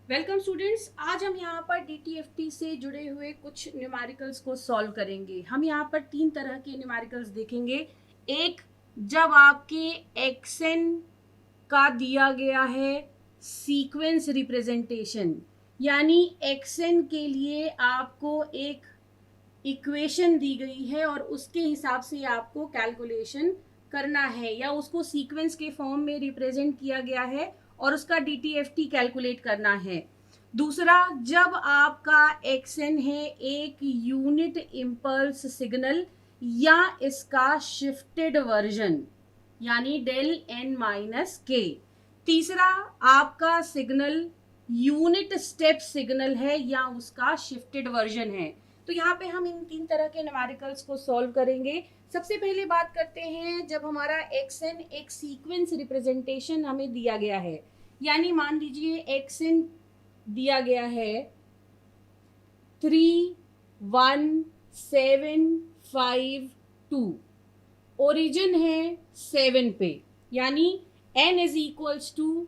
Welcome students. आज हम यहाँ पर DTFT से जुड़े हुए कुछ न्यूमेरिकल्स को सॉल्व करेंगे। हम यहाँ पर तीन तरह के न्यूमेरिकल्स देखेंगे। एक, जब आपके एक्सन का दिया गया है सीक्वेंस रिप्रेजेंटेशन, यानी एक्सन के लिए आपको एक इक्वेशन दी गई है और उसके हिसाब से आपको कैलकुलेशन करना है, या उसको सीक्वेंस के फॉर्म में रिप्रेजेंट किया गया है और उसका DTFT कैलकुलेट करना है। दूसरा, जब आपका एक्सन है एक यूनिट इम्पल्स सिग्नल या इसका शिफ्टेड वर्जन, यानी डेल एन माइनस के। तीसरा, आपका सिग्नल यूनिट स्टेप सिग्नल है या उसका शिफ्टेड वर्जन है। तो यहाँ पे हम इन तीन तरह के न्यूमेरिकल्स को सॉल्व करेंगे। सबसे पहले बात करते हैं, जब हमारा एक्सन एक सीक्वेंस रिप्रेजेंटेशन हमें दिया गया है, यानी मान लीजिए एक्सन दिया गया है 3 1 7 5 2, ओरिजिन है 7 पे, यानी n इज इक्वल्स टू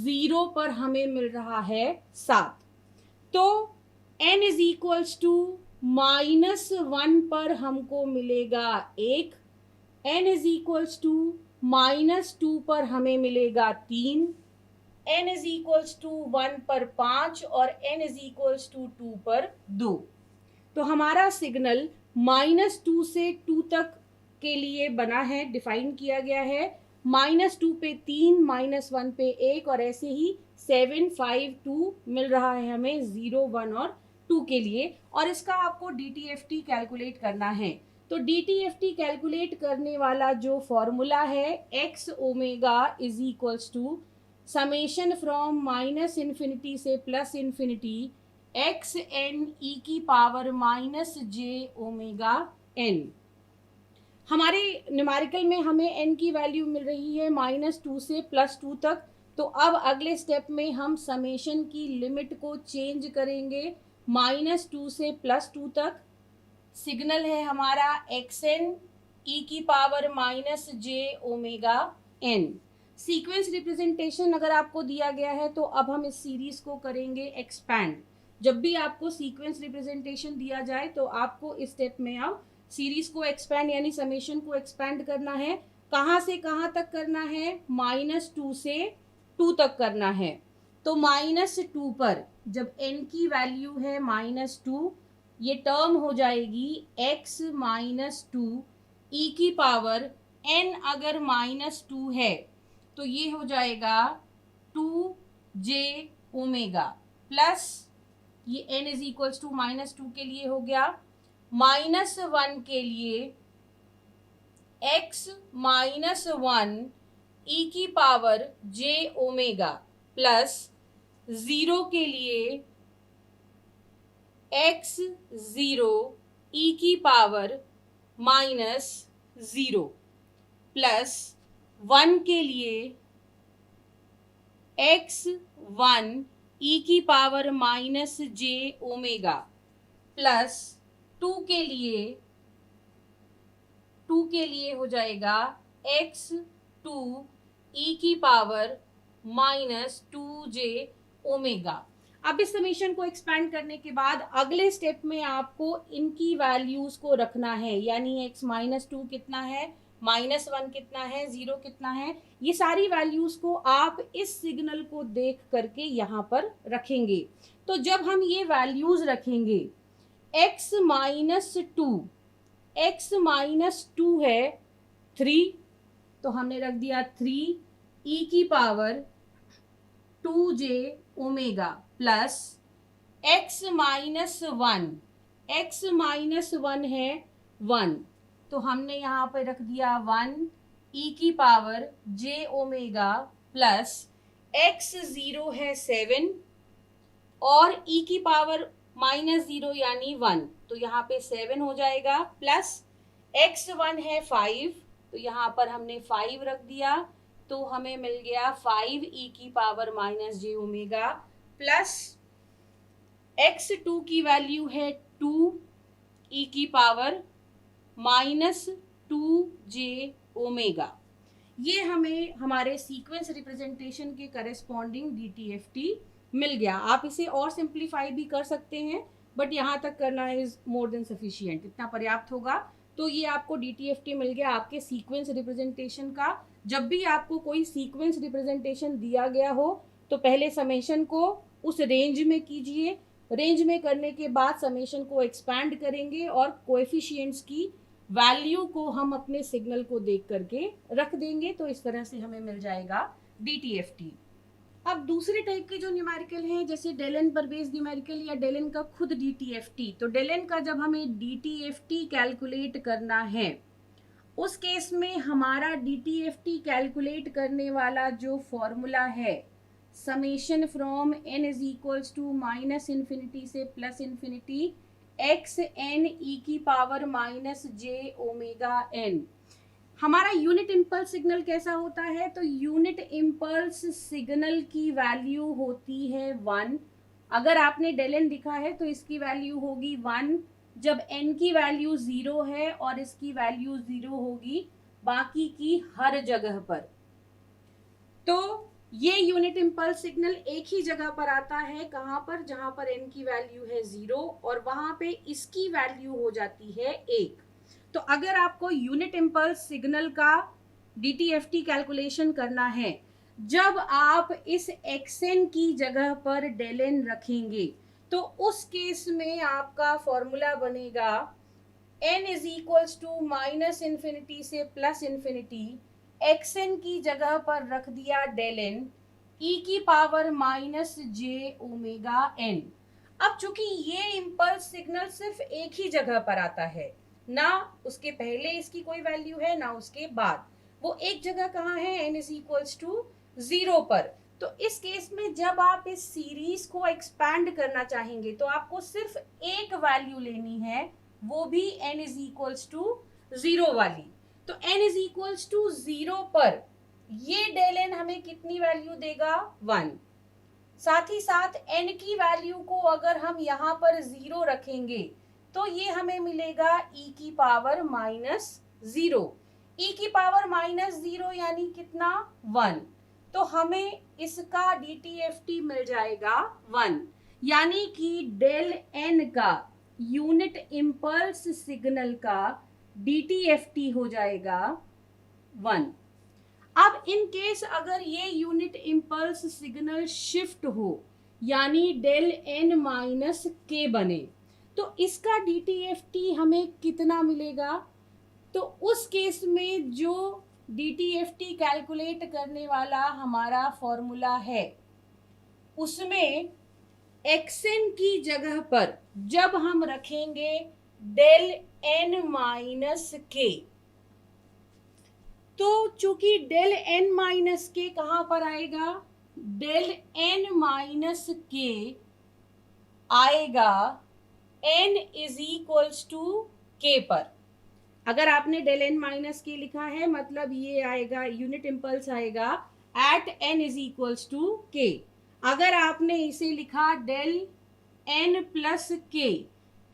0 पर हमें मिल रहा है 7। तो n इज इक्वल्स टू -1 पर हमको मिलेगा 1, n इज इक्वल्स टू -2 पर हमें मिलेगा 3, n इज इक्वल्स टू 1 पर 5 और n इज इक्वल्स टू 2 पर 2। तो हमारा सिग्नल -2 से 2 तक के लिए बना है, डिफाइन किया गया है। -2 पे 3, -1 पे 1 और ऐसे ही 7 5 2 मिल रहा है हमें 0 1 और 2 के लिए, और इसका आपको DTFT कैलकुलेट करना है। तो DTFT कैलकुलेट करने वाला जो फॉर्मूला है, x omega is equals to summation from -infinity से +इन्फिनिटी एक्स एन ई की पावर -j ओमेगा n। हमारे न्यूमेरिकल में हमें n की वैल्यू मिल रही है -2 से +2 तक। तो अब अगले स्टेप में हम समेशन की लिमिट को चेंज करेंगे -2 से +2 तक। सिग्नल है हमारा xn e की power -j omega n। Sequence representation अगर आपको दिया गया है तो अब हम इस सीरीज को करेंगे एक्सपैंड। जब भी आपको सीक्वेंस रिप्रेजेंटेशन दिया जाए तो आपको इस स्टेप में अब सीरीज को एक्सपैंड यानी समेशन को एक्सपैंड करना है। कहाँ से कहाँ तक करना है? -2 से 2 तक करना है। तो -2 पर जब n की वैल्यू है -2, ये टर्म हो जाएगी x -2 e की पावर n, अगर -2 है तो ये हो जाएगा 2j ओमेगा प्लस, ये n इज इक्वल्स टू -2 के लिए हो गया, -1 के लिए x -1 e की पावर j ओमेगा प्लस 0 के लिए x 0 e की पावर -0 प्लस 1 के लिए x 1 e की पावर -j ओमेगा प्लस 2 के लिए हो जाएगा x 2 e की पावर -2j ओमेगा। अब इस समीशन को एक्सपैंड करने के बाद अगले स्टेप में आपको इनकी वैल्यूज को रखना है, यानी x -2 कितना है, -1 कितना है, 0 कितना है, ये सारी वैल्यूज को आप इस सिग्नल को देख करके यहाँ पर रखेंगे। तो जब हम ये वैल्यूज रखेंगे, x -2 है 3, तो हमने रख दिया 3 e की power 2j omega plus x -1 है 1, तो हमने यहाँ पे रख दिया 1 e की power j omega plus x 0 है 7 और e की पावर -0 यानी 1, तो यहाँ पे 7 हो जाएगा, प्लस x 1 है 5, तो यहाँ पर हमने 5 रख दिया, तो हमें मिल गया 5 e की power -j omega plus x 2 की वैल्यू है 2 e की पावर -2j ओमेगा। ये हमें हमारे सीक्वेंस रिप्रेजेंटेशन के करेस्पॉन्डिंग DTFT मिल गया। आप इसे और सिंप्लीफाई भी कर सकते हैं, बट यहाँ तक करना इज मोर देन सफिशिएंट, इतना पर्याप्त होगा। तो ये आपको DTFT मिल गया आपके सीक्वेंस रिप्रेजेंटेशन का। जब भी आपको कोई सीक्वेंस रिप्रेजेंटेशन दिया गया हो तो पहले समेशन को उस रेंज में कीजिए, रेंज में करने के बाद समेशन को एक्सपैंड करेंगे और कोएफिशिएंट्स की वैल्यू को हम अपने सिग्नल को देख करके रख देंगे। तो इस तरह से हमें मिल जाएगा DTFT। अब दूसरे टाइप के जो न्यूमेरिकल हैं, जैसे डेल एन पर बेस्ड न्यूमेरिकल या डेल एन का खुद DTFT, तो डेल एन का जब हमें DTFT कैलकुलेट करना है, उस केस में हमारा DTFT कैलकुलेट करने वाला जो फॉर्मूला है, summation from n is equals to minus infinity से plus infinity x n e की power minus j omega n. हमारा यूनिट इम्पल्स सिग्नल कैसा होता है? तो यूनिट इम्पल्स सिग्नल की वैल्यू होती है 1। अगर आपने डेल एन लिखा है तो इसकी वैल्यू होगी 1 जब n की वैल्यू 0 है और इसकी वैल्यू 0 होगी बाकी की हर जगह पर। तो ये यूनिट इम्पल्स सिग्नल एक ही जगह पर आता है, कहाँ पर? जहां पर n की वैल्यू है 0 और वहां पे इसकी वैल्यू हो जाती है 1। तो अगर आपको यूनिट इम्पल्स सिग्नल का DTFT कैलकुलेशन करना है, जब आप इस xn की जगह पर डेल n रखेंगे तो उस केस में आपका फॉर्मूला बनेगा n is equals to minus infinity से प्लस इन्फिनिटी, xn की जगह पर रख दिया डेल n e की power minus j omega n। अब चूंकि ये इम्पल्स सिग्नल सिर्फ एक ही जगह पर आता है, ना उसके पहले इसकी कोई वैल्यू है ना उसके बाद, वो एक जगह कहाँ है? n इज इक्वल्स टू 0 पर। तो इस केस में जब आप इस सीरीज को एक्सपैंड करना चाहेंगे तो आपको सिर्फ एक वैल्यू लेनी है, वो भी n इज इक्वल्स टू 0 वाली। तो n इज इक्वल्स टू 0 पर ये डेल n हमें कितनी वैल्यू देगा? 1। साथ ही साथ n की वैल्यू को अगर हम यहाँ पर 0 रखेंगे तो ये हमें मिलेगा e की पावर माइनस 0। e की पावर माइनस 0 यानी कितना? 1। तो हमें इसका DTFT मिल जाएगा 1, यानी कि डेल n का यूनिट इम्पल्स सिग्नल का DTFT हो जाएगा 1। अब इन केस अगर ये यूनिट इम्पल्स सिग्नल शिफ्ट हो यानी डेल n माइनस के बने तो इसका DTFT हमें कितना मिलेगा? तो उस केस में जो DTFT कैलकुलेट करने वाला हमारा फॉर्मूला है उसमें xn की जगह पर जब हम रखेंगे डेल n माइनस के, तो चूंकि डेल n माइनस के कहाँ पर आएगा? डेल n माइनस के आएगा n इज इक्वल्स टू के पर। अगर आपने डेल n माइनस के लिखा है मतलब ये आएगा, यूनिट इम्पल्स आएगा at n is equals to k. अगर आपने इसे लिखा डेल n प्लस के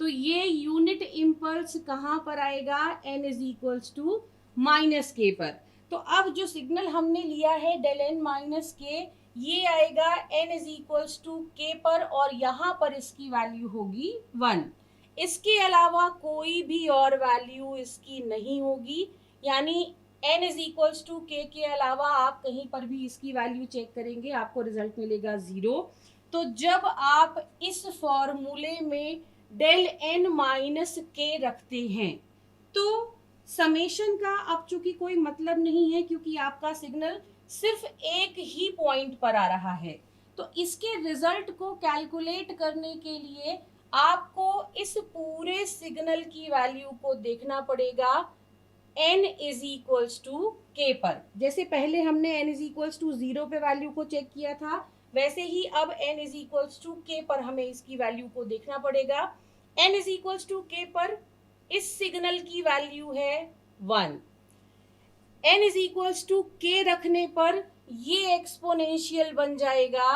तो ये यूनिट इम्पल्स कहाँ पर आएगा? n is equals to minus k पर। तो अब जो सिग्नल हमने लिया है डेल n माइनस के, ये आएगा n इज इक्वल्स टू के पर और यहाँ पर इसकी वैल्यू होगी 1। इसके अलावा कोई भी और वैल्यू इसकी नहीं होगी, यानी n इज इक्वल्स टू के अलावा आप कहीं पर भी इसकी वैल्यू चेक करेंगे आपको रिजल्ट मिलेगा 0। तो जब आप इस फॉर्मूले में डेल n माइनस के रखते हैं तो समेशन का अब चूंकि कोई मतलब नहीं है क्योंकि आपका सिग्नल सिर्फ एक ही पॉइंट पर आ रहा है, तो इसके रिजल्ट को कैलकुलेट करने के लिए आपको इस पूरे सिग्नल की वैल्यू को देखना पड़ेगा n इज इक्वल्स टू के पर। जैसे पहले हमने n इज इक्वल्स टू 0 पे वैल्यू को चेक किया था, वैसे ही अब n इज इक्वल्स टू के पर हमें इसकी वैल्यू को देखना पड़ेगा। n इज इक्वल्स टू के पर इस सिग्नल की वैल्यू है 1। n इज इक्वल्स टू के रखने पर ये एक्सपोनेंशियल बन जाएगा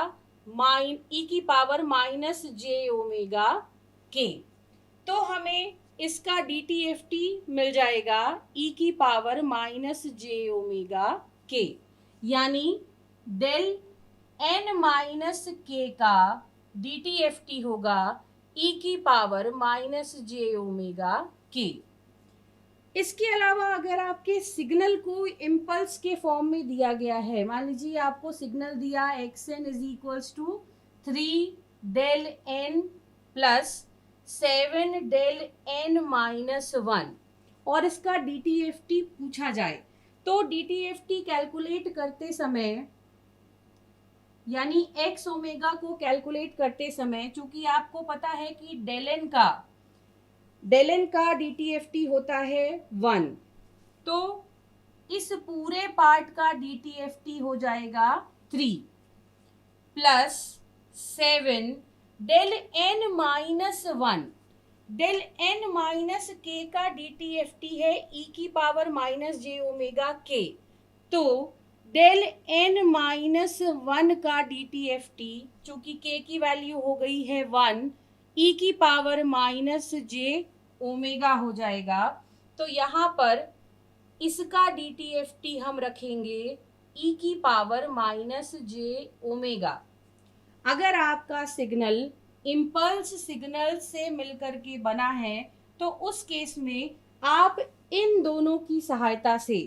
e की पावर माइनस जे ओमेगा के। तो हमें इसका DTFT मिल जाएगा e की पावर माइनस जे ओमेगा के, यानी डेल n माइनस के का DTFT होगा e की पावर माइनस जे ओमेगा के। इसके अलावा अगर आपके सिग्नल को इम्पल्स के फॉर्म में दिया गया है, मान लीजिए आपको सिग्नल दिया xn is equals to 3 del n plus 7 del n minus 1 और इसका DTFT पूछा जाए, तो DTFT कैलकुलेट करते समय यानी x ओमेगा को कैलकुलेट करते समय, चूंकि आपको पता है कि डेल एन का DTFT होता है 1, तो इस पूरे पार्ट का DTFT हो जाएगा 3 plus 7 del n minus 1। Del n minus k का DTFT है e की पावर माइनस जे ओमेगा के, तो डेल n माइनस 1 का DTFT चूंकि k की वैल्यू हो गई है 1, e की पावर माइनस जे ओमेगा हो जाएगा। तो यहाँ पर इसका DTFT हम रखेंगे e की पावर माइनस जे ओमेगा। अगर आपका सिग्नल इम्पल्स सिग्नल से मिलकर के बना है, तो उस केस में आप इन दोनों की सहायता से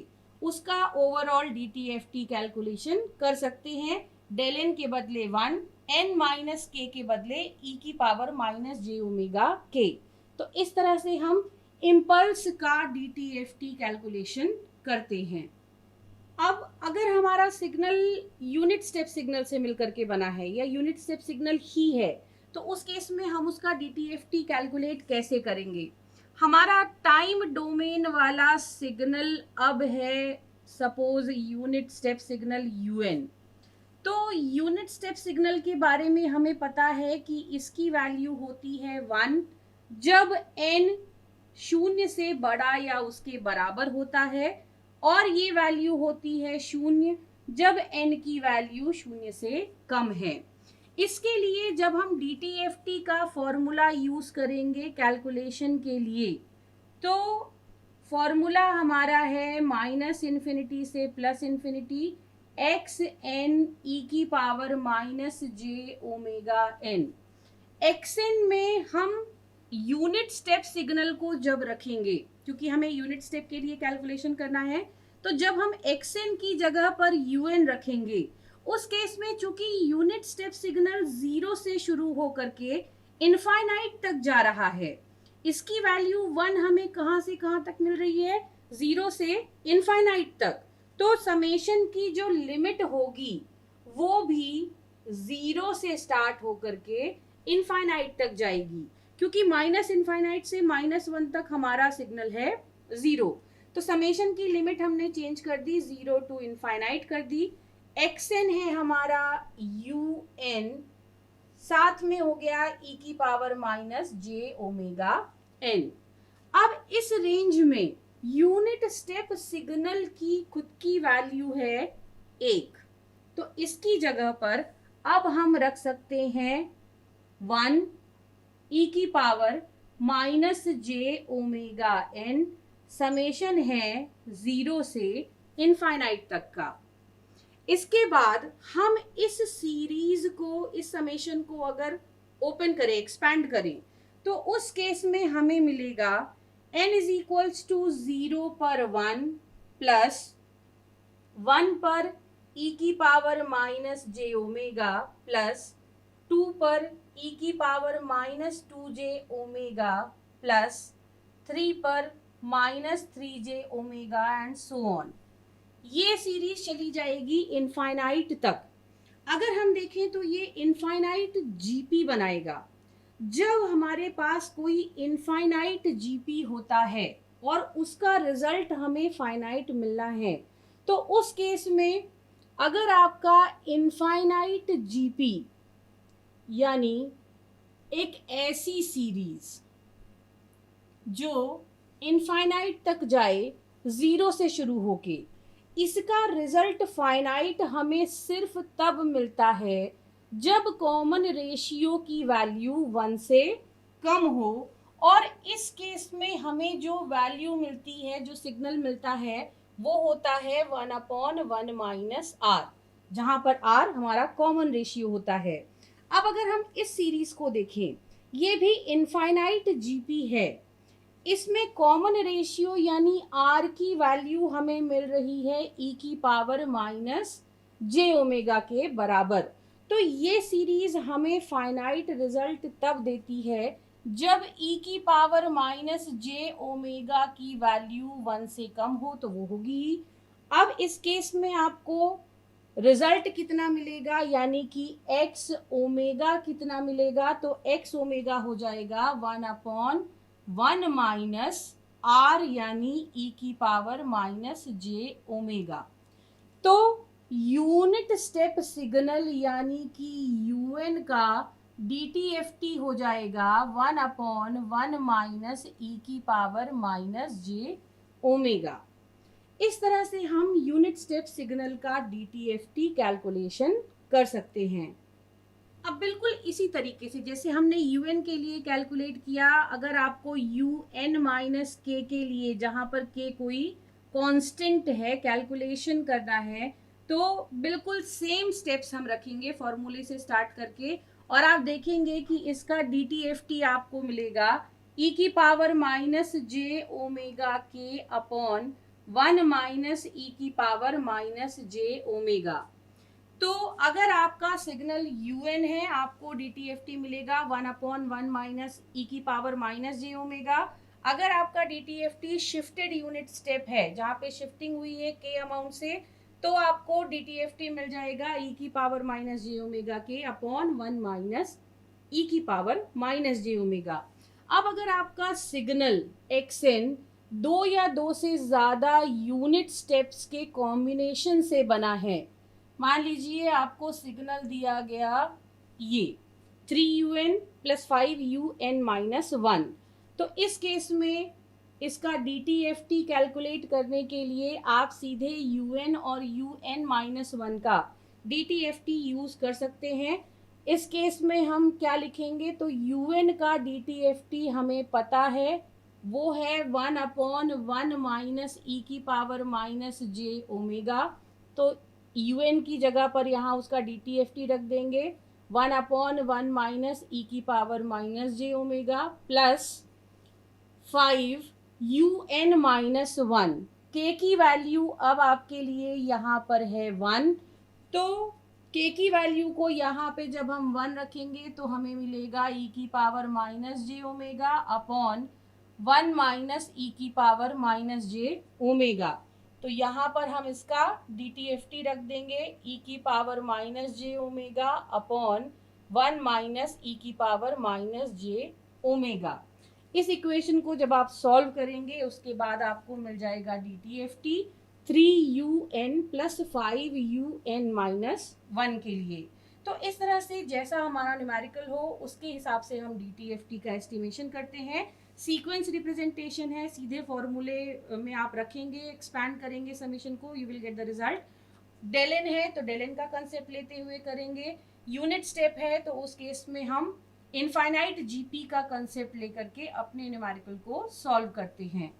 उसका ओवरऑल DTFT कैलकुलेशन कर सकते हैं। डेल एन के बदले 1, n माइनस के बदले e की पावर माइनस जे ओमेगा के। तो इस तरह से हम इम्पल्स का DTFT कैलकुलेशन करते हैं। अब अगर हमारा सिग्नल यूनिट स्टेप सिग्नल से मिलकर के बना है या यूनिट स्टेप सिग्नल ही है, तो उस केस में हम उसका DTFT कैलकुलेट कैसे करेंगे। हमारा टाइम डोमेन वाला सिग्नल अब है suppose unit step signal UN। तो यूनिट स्टेप सिग्नल के बारे में हमें पता है कि इसकी वैल्यू होती है 1 जब n 0 से बड़ा या उसके बराबर होता है, और ये वैल्यू होती है 0 जब n की वैल्यू 0 से कम है। इसके लिए जब हम DTFT का फॉर्मूला यूज करेंगे कैलकुलेशन के लिए, तो फॉर्मूला हमारा है माइनस इन्फिनिटी से प्लस इन्फिनिटी xn e की power minus j omega n। xn में हम यूनिट स्टेप सिग्नल को जब रखेंगे, क्योंकि हमें यूनिट स्टेप के लिए कैलकुलेशन करना है, तो जब हम xn की जगह पर un रखेंगे, उस केस में चूंकि यूनिट स्टेप सिग्नल 0 से शुरू होकर के इनफाइनाइट तक जा रहा है, इसकी वैल्यू 1 हमें कहां से कहां तक मिल रही है, 0 से इनफाइनाइट तक। तो समेशन की जो लिमिट होगी वो भी 0 से स्टार्ट होकर के इनफाइनाइट तक जाएगी, क्योंकि माइनस इनफाइनाइट से -1 तक हमारा सिग्नल है 0। तो समेशन की लिमिट हमने चेंज कर दी, 0 टू इनफाइनाइट कर दी। xn है हमारा un, साथ में हो गया e की power minus j omega n। अब इस रेंज में यूनिट स्टेप सिग्नल की खुद की वैल्यू है 1, तो इसकी जगह पर अब हम रख सकते हैं 1 e की power minus j omega n, summation है 0 से इनफाइनाइट तक का। इसके बाद हम इस सीरीज को, इस समेशन को अगर ओपन करें, एक्सपैंड करें, तो उस केस में हमें मिलेगा n इज इक्वल्स टू 0 पर 1 प्लस 1 पर e की power minus j omega plus 2 पर e की power minus 2j omega plus 3 पर minus 3j omega and so on. ये सीरीज चली जाएगी इनफाइनाइट तक। अगर हम देखें तो ये इनफाइनाइट जीपी बनाएगा। जब हमारे पास कोई इनफाइनाइट जीपी होता है और उसका रिजल्ट हमें फाइनाइट मिलना है, तो उस केस में अगर आपका इनफाइनाइट जीपी यानी एक ऐसी सीरीज जो इनफाइनाइट तक जाए 0 से शुरू होके, इसका रिजल्ट फाइनाइट हमें सिर्फ तब मिलता है जब कॉमन रेशियो की वैल्यू 1 से कम हो, और इस केस में हमें जो वैल्यू मिलती है, जो सिग्नल मिलता है, वो होता है 1/1 माइनस r। जहां पर r हमारा कॉमन रेशियो होता है। अब अगर हम इस सीरीज को देखें, ये भी इनफाइनाइट जीपी है, इसमें कॉमन रेशियो यानी r की वैल्यू हमें मिल रही है e की पावर माइनस जे ओमेगा के बराबर। तो ये सीरीज हमें फाइनाइट रिजल्ट तब देती है जब e की पावर माइनस जे ओमेगा की वैल्यू 1 से कम हो, तो वो होगी ही। अब इस केस में आपको रिजल्ट कितना मिलेगा, यानी कि x ओमेगा कितना मिलेगा, तो x ओमेगा हो जाएगा 1/1 माइनस r यानी e की पावर माइनस जे ओमेगा। तो यूनिट स्टेप सिग्नल यानी कि यूएन का DTFT हो जाएगा 1/1 माइनस e की पावर माइनस जे ओमेगा। इस तरह से हम यूनिट स्टेप सिग्नल का DTFT कैलकुलेशन कर सकते हैं। अब बिल्कुल इसी तरीके से जैसे हमने UN के लिए कैलकुलेट किया, अगर आपको UN माइनस के लिए, जहां पर k कोई कांस्टेंट है, कैलकुलेशन करना है, तो बिल्कुल सेम स्टेप्स हम रखेंगे फॉर्मूले से स्टार्ट करके, और आप देखेंगे कि इसका DTFT आपको मिलेगा e की पावर माइनस जे ओमेगा के अपॉन 1 माइनस e की पावर माइनस जे ओमेगा। तो अगर आपका सिग्नल UN है, आपको DTFT मिलेगा 1/1 माइनस e की पावर माइनस जे ओमेगा। अगर आपका DTFT शिफ्टेड यूनिट स्टेप है, जहाँ पे शिफ्टिंग हुई है k अमाउंट से, तो आपको DTFT मिल जाएगा e की पावर माइनस जे ओमेगा के अपॉन 1 माइनस e की पावर माइनस जे ओमेगा। अब अगर आपका सिग्नल XN 2 या 2 से ज़्यादा यूनिट स्टेप्स के कॉम्बिनेशन से बना है, मान लीजिए आपको सिग्नल दिया गया ये 3UN प्लस 5UN माइनस 1, तो इस केस में इसका DTFT कैलकुलेट करने के लिए आप सीधे UN और UN माइनस 1 का DTFT यूज कर सकते हैं। इस केस में हम क्या लिखेंगे, तो UN का DTFT हमें पता है, वो है 1/1 माइनस e की पावर माइनस जे ओमेगा। तो UN की जगह पर यहाँ उसका DTFT रख देंगे 1/1 माइनस e की power minus j omega plus 5UN minus 1। k की वैल्यू अब आपके लिए यहाँ पर है 1, तो k की वैल्यू को यहाँ पे जब हम 1 रखेंगे तो हमें मिलेगा e की power minus j omega upon 1 minus e की पावर माइनस जे ओमेगा। तो यहाँ पर हम इसका DTFT रख देंगे e की power minus j omega upon 1 minus e की पावर माइनस जे ओमेगा। इस इक्वेशन को जब आप सॉल्व करेंगे उसके बाद आपको मिल जाएगा DTFT 3UN plus 5UN minus 1 के लिए। तो इस तरह से जैसा हमारा न्यूमेरिकल हो उसके हिसाब से हम DTFT का एस्टिमेशन करते हैं। सीक्वेंस रिप्रेजेंटेशन है, सीधे फॉर्मूले में आप रखेंगे, एक्सपैंड करेंगे समीशन को, you will get the result. Del n है तो डेल एन का कंसेप्ट लेते हुए करेंगे। यूनिट स्टेप है तो उस केस में हम इनफाइनाइट जीपी का कंसेप्ट लेकर के अपने न्यूमेरिकल को सॉल्व करते हैं।